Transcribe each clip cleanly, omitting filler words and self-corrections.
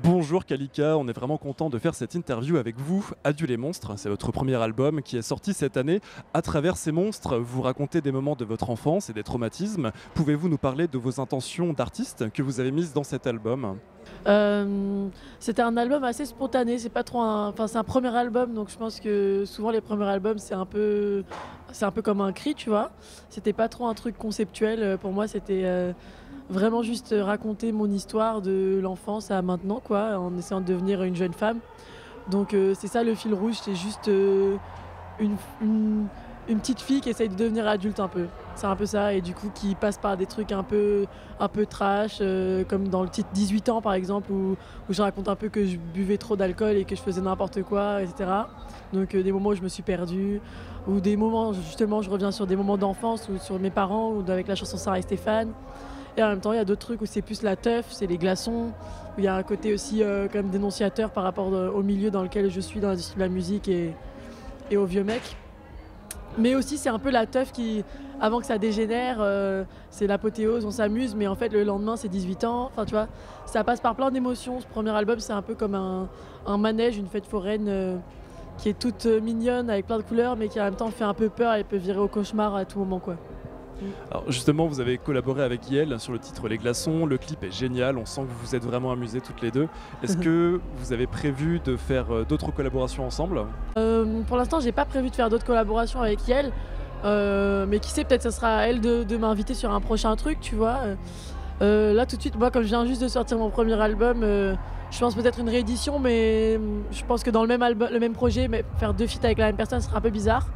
Bonjour Kalika, on est vraiment content de faire cette interview avec vous. Adieu les monstres, c'est votre premier album qui est sorti cette année. À travers ces monstres, vous racontez des moments de votre enfance et des traumatismes. Pouvez-vous nous parler de vos intentions d'artiste que vous avez mises dans cet album? C'était un album assez spontané, c'est pas trop enfin c'est un premier album, donc je pense que souvent les premiers albums c'est un peu comme un cri, tu vois. C'était pas trop un truc conceptuel, pour moi c'était vraiment juste raconter mon histoire de l'enfance à maintenant, quoi, en essayant de devenir une jeune femme. Donc c'est ça le fil rouge, c'est juste une, une, une petite fille qui essaye de devenir adulte un peu. C'est un peu ça, et du coup qui passe par des trucs un peu trash, comme dans le titre 18 ans par exemple, où je raconte un peu que je buvais trop d'alcool et que je faisais n'importe quoi, etc. Donc des moments où je me suis perdue, ou des moments, justement, je reviens sur des moments d'enfance, ou sur mes parents, ou avec la chanson Sarah et Stéphane. Et en même temps, il y a d'autres trucs où c'est plus la teuf, c'est les glaçons, où il y a un côté aussi quand même dénonciateur par rapport au milieu dans lequel je suis dans l'industrie de la musique et aux vieux mecs. Mais aussi, c'est un peu la teuf qui, avant que ça dégénère, c'est l'apothéose, on s'amuse, mais en fait, le lendemain, c'est 18 ans. Enfin, tu vois, ça passe par plein d'émotions. Ce premier album, c'est un peu comme un manège, une fête foraine qui est toute mignonne, avec plein de couleurs, mais qui en même temps fait un peu peur et peut virer au cauchemar à tout moment, quoi. Alors justement, vous avez collaboré avec Yael sur le titre Les Glaçons. Le clip est génial, on sent que vous vous êtes vraiment amusés toutes les deux. Est-ce que vous avez prévu de faire d'autres collaborations ensemble? Pour l'instant, j'ai pas prévu de faire d'autres collaborations avec Yael, mais qui sait, peut-être ça sera à elle de m'inviter sur un prochain truc, tu vois. Là, tout de suite, moi, comme je viens juste de sortir mon premier album, je pense peut-être une réédition, mais je pense que dans le même album, le même projet, mais faire deux feats avec la même personne serait un peu bizarre.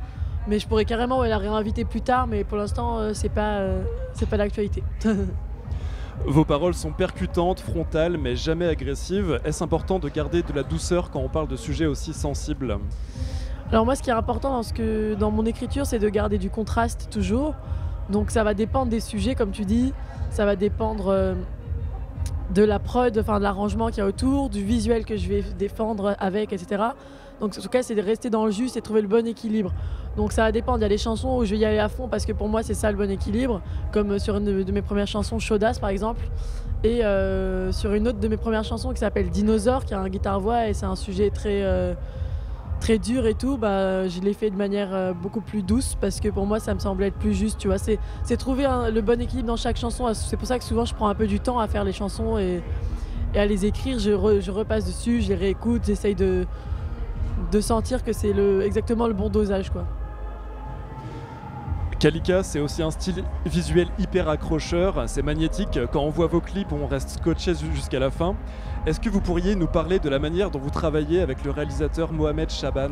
Mais je pourrais carrément, ouais, la réinviter plus tard, mais pour l'instant, c'est pas d'actualité. Vos paroles sont percutantes, frontales, mais jamais agressives. Est-ce important de garder de la douceur quand on parle de sujets aussi sensibles? Alors moi, ce qui est important dans mon écriture, c'est de garder du contraste toujours. Donc ça va dépendre des sujets, comme tu dis. Ça va dépendre de la prod, enfin de l'arrangement qu'il y a autour, du visuel que je vais défendre avec, etc. Donc en tout cas, c'est de rester dans le juste et trouver le bon équilibre. Donc ça va dépendre. Il y a des chansons où je vais y aller à fond parce que pour moi, c'est ça le bon équilibre. Comme sur une de mes premières chansons, Chaudasse par exemple. Et sur une autre de mes premières chansons qui s'appelle Dinosaure, qui a un guitare-voix et c'est un sujet très dur et tout, bah, je l'ai fait de manière beaucoup plus douce parce que pour moi ça me semblait être plus juste, tu vois. C'est trouver le bon équilibre dans chaque chanson. C'est pour ça que souvent je prends un peu du temps à faire les chansons et à les écrire. Je repasse dessus, je les réécoute, j'essaye de sentir que c'est exactement le bon dosage, quoi. Kalika, c'est aussi un style visuel hyper accrocheur, c'est magnétique. Quand on voit vos clips, on reste scotché jusqu'à la fin. Est-ce que vous pourriez nous parler de la manière dont vous travaillez avec le réalisateur Mohamed Chaban?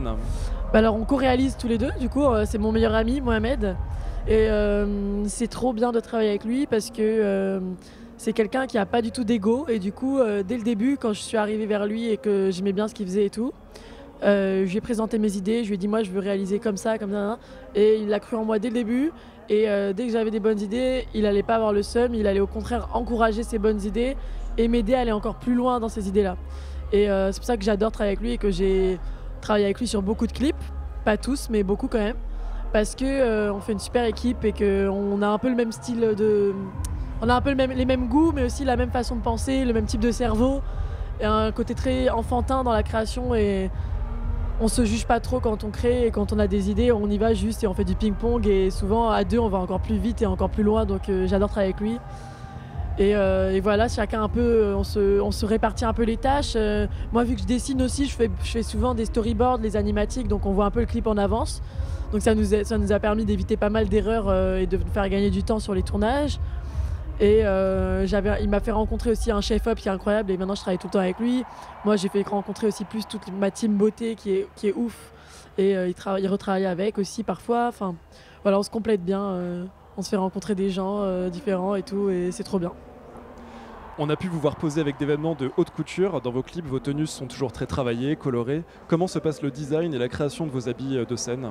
Bah alors on co-réalise tous les deux, du coup c'est mon meilleur ami Mohamed, et c'est trop bien de travailler avec lui parce que c'est quelqu'un qui a pas du tout d'ego, et du coup dès le début, quand je suis arrivée vers lui et que j'aimais bien ce qu'il faisait et tout, je lui ai présenté mes idées, je lui ai dit moi je veux réaliser comme ça, et il a cru en moi dès le début. Et dès que j'avais des bonnes idées, il allait pas avoir le seum, il allait au contraire encourager ces bonnes idées et m'aider à aller encore plus loin dans ces idées-là. Et c'est pour ça que j'adore travailler avec lui et que j'ai travaillé avec lui sur beaucoup de clips, pas tous mais beaucoup quand même, parce que on fait une super équipe et qu'on a un peu le même on a un peu les mêmes goûts, mais aussi la même façon de penser, le même type de cerveau, et un côté très enfantin dans la création, et on se juge pas trop quand on crée, et quand on a des idées, on y va juste et on fait du ping-pong, et souvent à deux on va encore plus vite et encore plus loin, donc j'adore travailler avec lui. Et voilà, chacun un peu, on se répartit un peu les tâches. Moi, vu que je dessine aussi, je fais souvent des storyboards, les animatiques, donc on voit un peu le clip en avance. Donc ça nous a permis d'éviter pas mal d'erreurs et de nous faire gagner du temps sur les tournages. Et il m'a fait rencontrer aussi un chef-op qui est incroyable, et maintenant je travaille tout le temps avec lui. Moi, j'ai fait rencontrer aussi plus toute ma team beauté qui est ouf. Et il retravaille avec aussi parfois. Enfin, voilà, on se complète bien. On se fait rencontrer des gens différents et tout, et c'est trop bien. On a pu vous voir poser avec des vêtements de haute couture. Dans vos clips, vos tenues sont toujours très travaillées, colorées. Comment se passe le design et la création de vos habits de scène?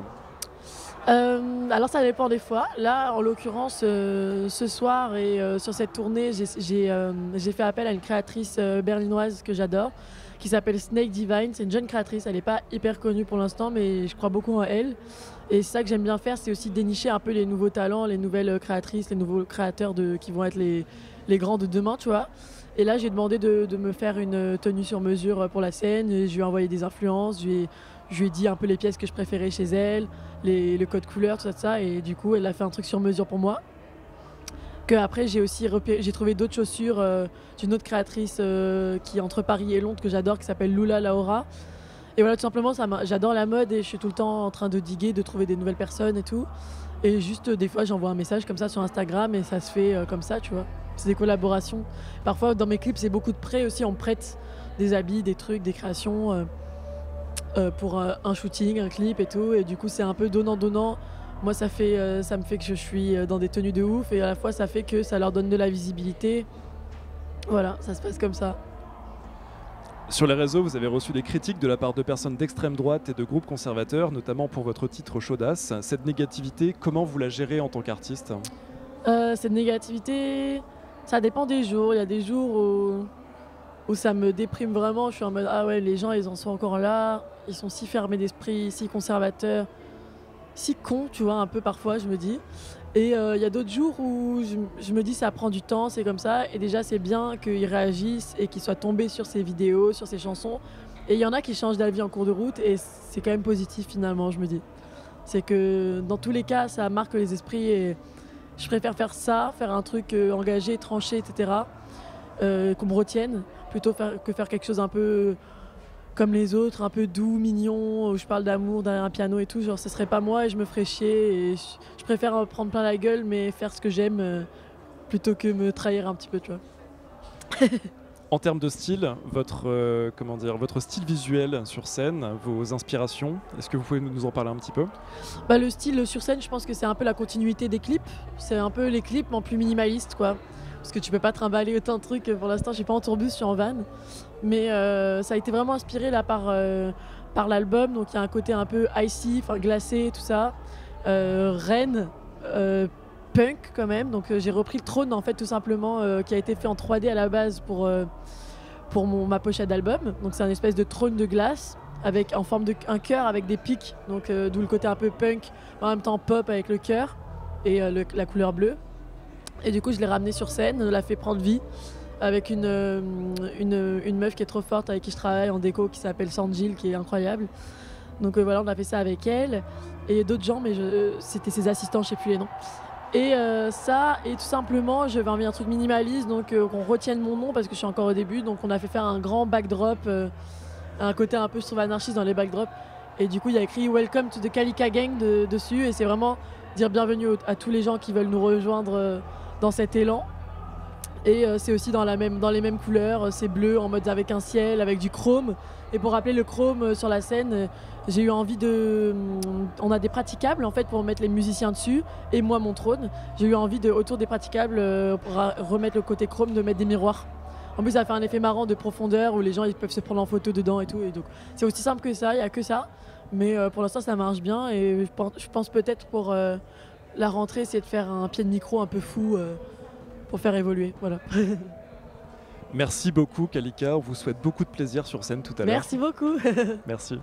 Alors ça dépend des fois. Là, en l'occurrence, ce soir et sur cette tournée, j'ai fait appel à une créatrice berlinoise que j'adore, qui s'appelle Snake Divine. C'est une jeune créatrice, elle n'est pas hyper connue pour l'instant, mais je crois beaucoup en elle. Et c'est ça que j'aime bien faire, c'est aussi dénicher un peu les nouveaux talents, les nouvelles créatrices, les nouveaux créateurs qui vont être les grands de demain, tu vois. Et là, j'ai demandé de me faire une tenue sur mesure pour la scène. Et je lui ai envoyé des influences, je lui ai dit un peu les pièces que je préférais chez elle, le code couleur, tout ça. Et du coup, elle a fait un truc sur mesure pour moi. Que après, j'ai trouvé d'autres chaussures d'une autre créatrice qui est entre Paris et Londres que j'adore, qui s'appelle Lula Laura. Et voilà, tout simplement, j'adore la mode et je suis tout le temps en train de diguer, de trouver des nouvelles personnes et tout. Et juste, des fois, j'envoie un message comme ça sur Instagram et ça se fait comme ça, tu vois. C'est des collaborations. Parfois, dans mes clips, c'est beaucoup de prêts aussi. On me prête des habits, des trucs, des créations pour un shooting, un clip et tout. Et du coup, c'est un peu donnant-donnant. Moi, ça me fait que je suis dans des tenues de ouf et à la fois, ça fait que ça leur donne de la visibilité. Voilà, ça se passe comme ça. Sur les réseaux, vous avez reçu des critiques de la part de personnes d'extrême droite et de groupes conservateurs, notamment pour votre titre Chaudasse. Cette négativité, comment vous la gérez en tant qu'artiste ? Cette négativité, ça dépend des jours. Il y a des jours où ça me déprime vraiment. Je suis en mode, ah ouais, les gens, ils en sont encore là. Ils sont si fermés d'esprit, si conservateurs, si cons, tu vois, un peu parfois, je me dis. Et il y a d'autres jours où je me dis, ça prend du temps, c'est comme ça. Et déjà, c'est bien qu'ils réagissent et qu'ils soient tombés sur ces vidéos, sur ces chansons. Et il y en a qui changent d'avis en cours de route. Et c'est quand même positif, finalement, je me dis. C'est que dans tous les cas, ça marque les esprits. Et je préfère faire ça, faire un truc engagé, tranché, etc. Qu'on me retienne, plutôt que faire quelque chose un peu comme les autres, un peu doux, mignon, où je parle d'amour derrière un piano et tout. Genre, ce serait pas moi et je me ferais chier. Et je préfère prendre plein la gueule, mais faire ce que j'aime plutôt que me trahir un petit peu, tu vois. En termes de style, votre style visuel sur scène, vos inspirations, est-ce que vous pouvez nous en parler un petit peu ? Le style sur scène, je pense que c'est un peu la continuité des clips. C'est un peu les clips, mais en plus minimaliste, quoi. Parce que tu peux pas trimballer autant de trucs. Pour l'instant, je suis pas en tourbus, je suis en van. Mais ça a été vraiment inspiré là par l'album. Donc il y a un côté un peu icy, enfin glacé, tout ça. Rennes, punk quand même. Donc j'ai repris le Trône en fait tout simplement, qui a été fait en 3D à la base pour ma pochette d'album. Donc c'est un espèce de trône de glace avec en forme un cœur avec des pics. Donc d'où le côté un peu punk, en même temps pop avec le cœur et la couleur bleue. Et du coup, je l'ai ramené sur scène, je l'ai fait prendre vie avec une meuf qui est trop forte avec qui je travaille en déco qui s'appelle Sandjil, qui est incroyable. Donc voilà, on a fait ça avec elle et d'autres gens, mais c'était ses assistants, je sais plus les noms. Et ça, et tout simplement, je vais envie un truc minimaliste, donc qu'on retienne mon nom parce que je suis encore au début. Donc on a fait faire un grand backdrop, un côté un peu je trouve anarchiste dans les backdrops. Et du coup, il y a écrit Welcome to the Kalika Gang dessus, et c'est vraiment dire bienvenue à tous les gens qui veulent nous rejoindre dans cet élan. Et c'est aussi dans les mêmes couleurs, c'est bleu en mode avec un ciel, avec du chrome. Et pour rappeler le chrome sur la scène, j'ai eu envie on a des praticables en fait pour mettre les musiciens dessus et moi mon trône. J'ai eu envie autour des praticables pour remettre le côté chrome, de mettre des miroirs. En plus ça fait un effet marrant de profondeur où les gens ils peuvent se prendre en photo dedans et tout. Et donc c'est aussi simple que ça, il n'y a que ça. Mais pour l'instant ça marche bien et je pense peut-être pour la rentrée c'est de faire un pied de micro un peu fou pour faire évoluer. Voilà. Merci beaucoup Kalika, on vous souhaite beaucoup de plaisir sur scène tout à l'heure. Merci beaucoup. Merci.